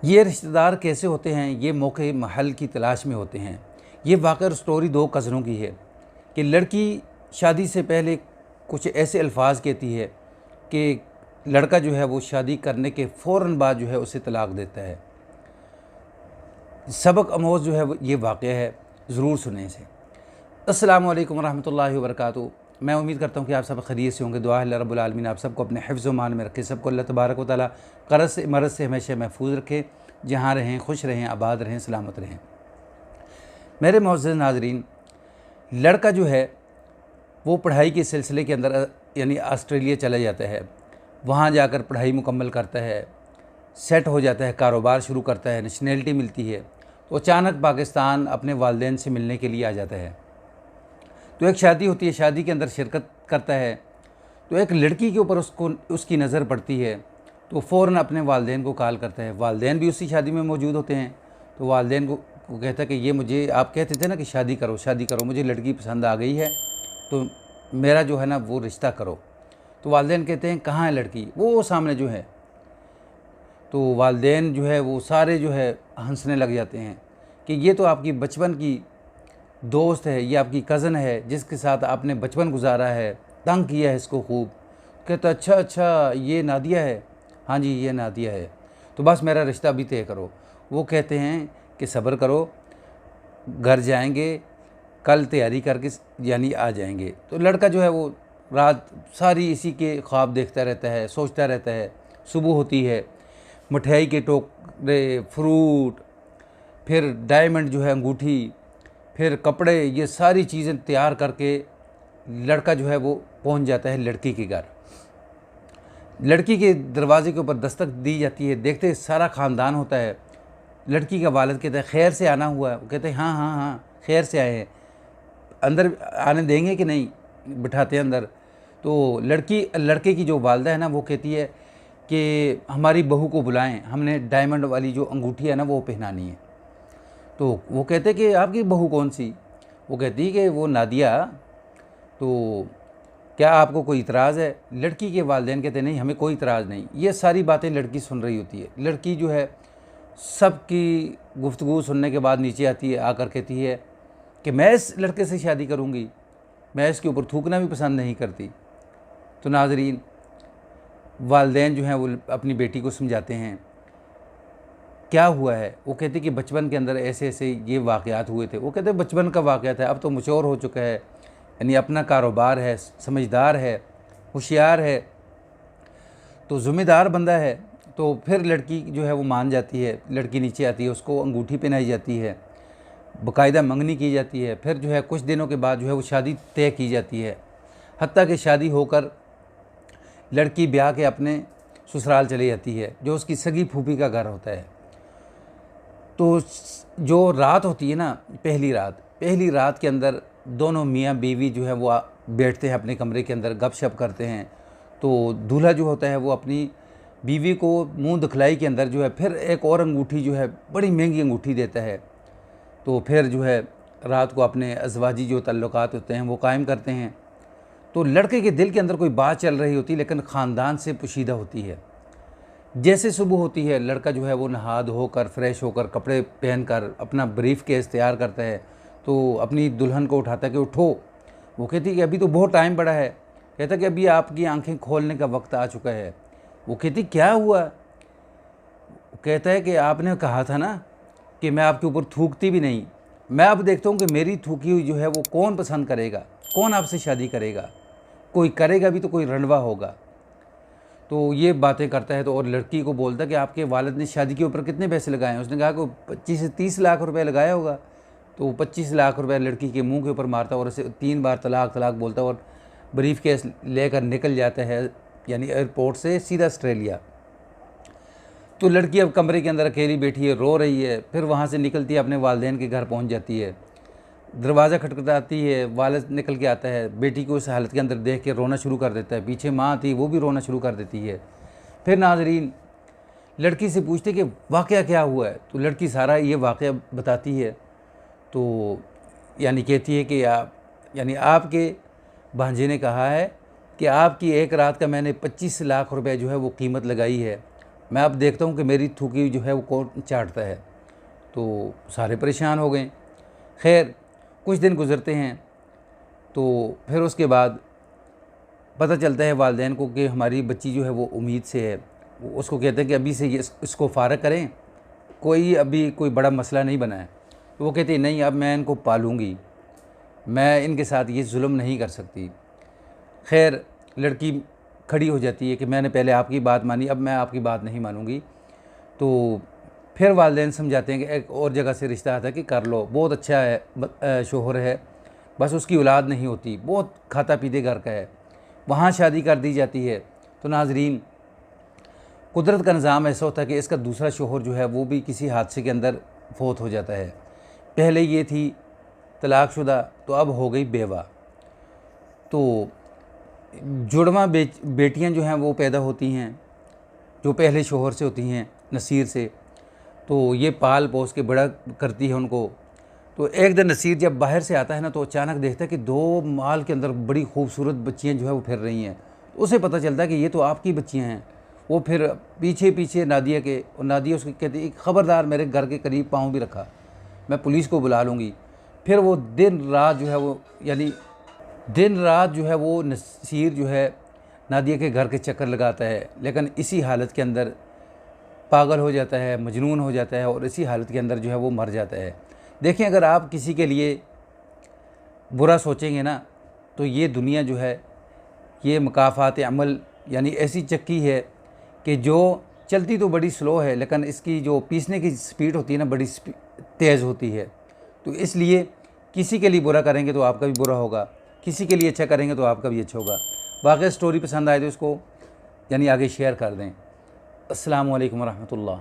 ये रिश्तेदार कैसे होते हैं, ये मौके महल की तलाश में होते हैं। ये वाक़ई स्टोरी दो कज़नों की है कि लड़की शादी से पहले कुछ ऐसे अल्फाज कहती है कि लड़का जो है वो शादी करने के फ़ौरन बाद जो है उसे तलाक देता है। सबक आमोज़ जो है ये वाक़या है, ज़रूर सुने इसे। अस्सलामु अलैकुम रहमतुल्लाहि व बरकातुहू। मैं उम्मीद करता हूँ कि आप सब खैरियत से होंगे। दुआ है अल्लाह रब्बुल आलमीन आप सबको अपने हिफ्ज़ व मान में रखे, सबको अल्लाह तबारक व तआला क़र्ज़ से मरज़ से हमेशा महफूज रखे, जहाँ रहें खुश रहें, आबाद रहें, सलामत रहें। मेरे मुअज़्ज़ज़ नाज़रीन, लड़का जो है वो पढ़ाई के सिलसिले के अंदर यानी ऑस्ट्रेलिया चला जाता है। वहाँ जाकर पढ़ाई मुकम्मल करता है, सेट हो जाता है, कारोबार शुरू करता है, नेशनैलिटी मिलती है। तो अचानक पाकिस्तान अपने वालिदैन से मिलने के लिए आ जाता है। तो एक शादी होती है, शादी के अंदर शिरकत करता है। तो एक लड़की के ऊपर उसकी नज़र पड़ती है, तो फ़ौरन अपने वालिदैन को कॉल करता है। वालिदैन भी उसी शादी में मौजूद होते हैं। तो वालिदैन को कहता है कि ये मुझे आप कहते थे ना कि शादी करो, मुझे लड़की पसंद आ गई है, तो मेरा जो है ना वो रिश्ता करो। तो वालिदैन कहते हैं कहाँ है लड़की? वो सामने जो है। तो वालिदैन जो है वो सारे जो है हंसने लग जाते हैं कि ये तो आपकी बचपन की दोस्त है, ये आपकी कज़न है जिसके साथ आपने बचपन गुजारा है, तंग किया है इसको खूब। कहता अच्छा ये नादिया है? हाँ जी ये नादिया है, तो बस मेरा रिश्ता अभी तय करो। वो कहते हैं कि सब्र करो, घर जाएंगे, कल तैयारी करके यानी आ जाएंगे। तो लड़का जो है वो रात सारी इसी के ख्वाब देखता रहता है, सोचता रहता है। सुबह होती है, मिठाई के टोकरे, फ्रूट, फिर डायमंड जो है अंगूठी, फिर कपड़े, ये सारी चीज़ें तैयार करके लड़का जो है वो पहुंच जाता है लड़की के घर। लड़की के दरवाजे के ऊपर दस्तक दी जाती है, देखते सारा ख़ानदान होता है। लड़की का वालिद कहता है खैर से आना हुआ है? वो कहते हैं हाँ खैर से आए हैं, अंदर आने देंगे कि नहीं? बिठाते हैं अंदर। तो लड़के की जो वालदा है ना वो कहती है कि हमारी बहू को बुलाएं, हमने डायमंड वाली जो अंगूठी है ना वो पहनानी है। तो वो कहते कि आपकी बहू कौन सी? वो कहती कि वो नादिया। तो क्या आपको कोई इतराज़ है? लड़की के वालिदैन कहते नहीं हमें कोई इतराज़ नहीं। ये सारी बातें लड़की सुन रही होती है। लड़की जो है सबकी गुफ्तगू सुनने के बाद नीचे आती है, आकर कहती है कि मैं इस लड़के से शादी करूँगी, मैं इसके ऊपर थूकना भी पसंद नहीं करती। तो नाज़रीन, वालिदैन जो हैं वो अपनी बेटी को समझाते हैं क्या हुआ है। वो कहते कि बचपन के अंदर ऐसे ऐसे ये वाक़यात हुए थे। वो कहते बचपन का वाक़यात है, अब तो मैच्योर हो चुका है, यानी अपना कारोबार है, समझदार है, होशियार है, तो ज़िम्मेदार बंदा है। तो फिर लड़की जो है वो मान जाती है। लड़की नीचे आती है, उसको अंगूठी पहनाई जाती है, बाकायदा मंगनी की जाती है। फिर जो है कुछ दिनों के बाद जो है वो शादी तय की जाती है। हत्ता कि शादी होकर लड़की ब्याह के अपने ससुराल चली जाती है, जो उसकी सगी फूफी का घर होता है। तो जो रात होती है ना, पहली रात के अंदर दोनों मियाँ बीवी जो है वो बैठते हैं अपने कमरे के अंदर, गपशप करते हैं। तो दूल्हा जो होता है वो अपनी बीवी को मुंह दिखलाई के अंदर जो है फिर एक और अंगूठी जो है बड़ी महंगी अंगूठी देता है। तो फिर जो है रात को अपने अज़वाजी जो तल्लुकात होते हैं वो कायम करते हैं। तो लड़के के दिल के अंदर कोई बात चल रही होती है, लेकिन ख़ानदान से पोशीदा होती है। जैसे सुबह होती है, लड़का जो है वो नहा धोकर फ्रेश होकर कपड़े पहनकर अपना ब्रीफ केस तैयार करता है। तो अपनी दुल्हन को उठाता है कि उठो। वो कहती है कि अभी तो बहुत टाइम पड़ा है। कहता कि अभी आपकी आंखें खोलने का वक्त आ चुका है। वो कहती क्या हुआ? कहता है कि आपने कहा था ना कि मैं आपके ऊपर थूकती भी नहीं। मैं अब देखता हूँ कि मेरी थूकी हुई जो है वो कौन पसंद करेगा, कौन आपसे शादी करेगा? कोई करेगा भी तो कोई रंडवा होगा। तो ये बातें करता है। तो और लड़की को बोलता है कि आपके वालिद ने शादी के ऊपर कितने पैसे लगाए हैं? उसने कहा कि 25 से 30 लाख रुपए लगाया होगा। तो 25 लाख रुपए लड़की के मुंह के ऊपर मारता और उसे 3 बार तलाक बोलता और ब्रीफ केस लेकर निकल जाता है, यानी एयरपोर्ट से सीधा ऑस्ट्रेलिया। तो लड़की अब कमरे के अंदर अकेली बैठी है, रो रही है। फिर वहाँ से निकलती है, अपने वालिदैन के घर पहुँच जाती है। दरवाज़ा खटखटाती है, वालिद निकल के आता है। बेटी को उस हालत के अंदर देख के रोना शुरू कर देता है। पीछे माँ थी, वो भी रोना शुरू कर देती है। फिर नाज़रीन, लड़की से पूछते कि वाक़या क्या हुआ है? तो लड़की सारा ये वाक़या बताती है। तो यानी कहती है कि आपके भांजे ने कहा है कि आपकी एक रात का मैंने 25 लाख रुपए जो है वो कीमत लगाई है, मैं अब देखता हूँ कि मेरी थूकी जो है वो कौन चाटता है। तो सारे परेशान हो गए। खैर कुछ दिन गुज़रते हैं तो फिर उसके बाद पता चलता है वालिदैन को कि हमारी बच्ची जो है वो उम्मीद से है। वो उसको कहते हैं कि अभी से ये इसको फ़ारग करें, कोई अभी कोई बड़ा मसला नहीं बना है। तो वो कहती है नहीं, अब मैं इनको पालूँगी, मैं इनके साथ ये जुल्म नहीं कर सकती। खैर लड़की खड़ी हो जाती है कि मैंने पहले आपकी बात मानी, अब मैं आपकी बात नहीं मानूंगी। तो फिर वालिदैन समझाते हैं कि एक और जगह से रिश्ता आता है कि कर लो, बहुत अच्छा है, शोहर है, बस उसकी औलाद नहीं होती, बहुत खाता पीते घर का है, वहाँ शादी कर दी जाती है। तो नाजरीन, कुदरत का निज़ाम ऐसा होता है कि इसका दूसरा शोहर जो है वो भी किसी हादसे के अंदर फौत हो जाता है। पहले ये थी तलाकशुदा, तो अब हो गई बेवा। तो जुड़वा बेटियां जो हैं वो पैदा होती हैं जो पहले शोहर से होती हैं, नसीर से। तो ये पाल पोस के बड़ा करती है उनको। तो एक दिन नसीर जब बाहर से आता है ना, तो अचानक देखता है कि 2 माल के अंदर बड़ी खूबसूरत बच्चियां जो है वो फिर रही हैं। तो उसे पता चलता है कि ये तो आपकी बच्चियां हैं। वो फिर पीछे पीछे नादिया के, और नादिया उसकी कहती है ख़बरदार मेरे घर के करीब पाँव भी रखा, मैं पुलिस को बुला लूँगी। फिर वो दिन रात जो है वो, यानी दिन रात जो है वो नसीर जो है नादिया के घर के चक्कर लगाता है, लेकिन इसी हालत के अंदर पागल हो जाता है, मजनून हो जाता है, और इसी हालत के अंदर जो है वो मर जाता है। देखें, अगर आप किसी के लिए बुरा सोचेंगे ना, तो ये दुनिया जो है ये मुकाफ़ात अमल यानी ऐसी चक्की है कि जो चलती तो बड़ी स्लो है, लेकिन इसकी जो पीसने की स्पीड होती है ना, बड़ी तेज़ होती है। तो इसलिए किसी के लिए बुरा करेंगे तो आपका भी बुरा होगा, किसी के लिए अच्छा करेंगे तो आपका भी अच्छा होगा। वाकई स्टोरी पसंद आए तो इसको यानी आगे शेयर कर दें। अस्सलामु अलैकुम रहमतुल्लाह।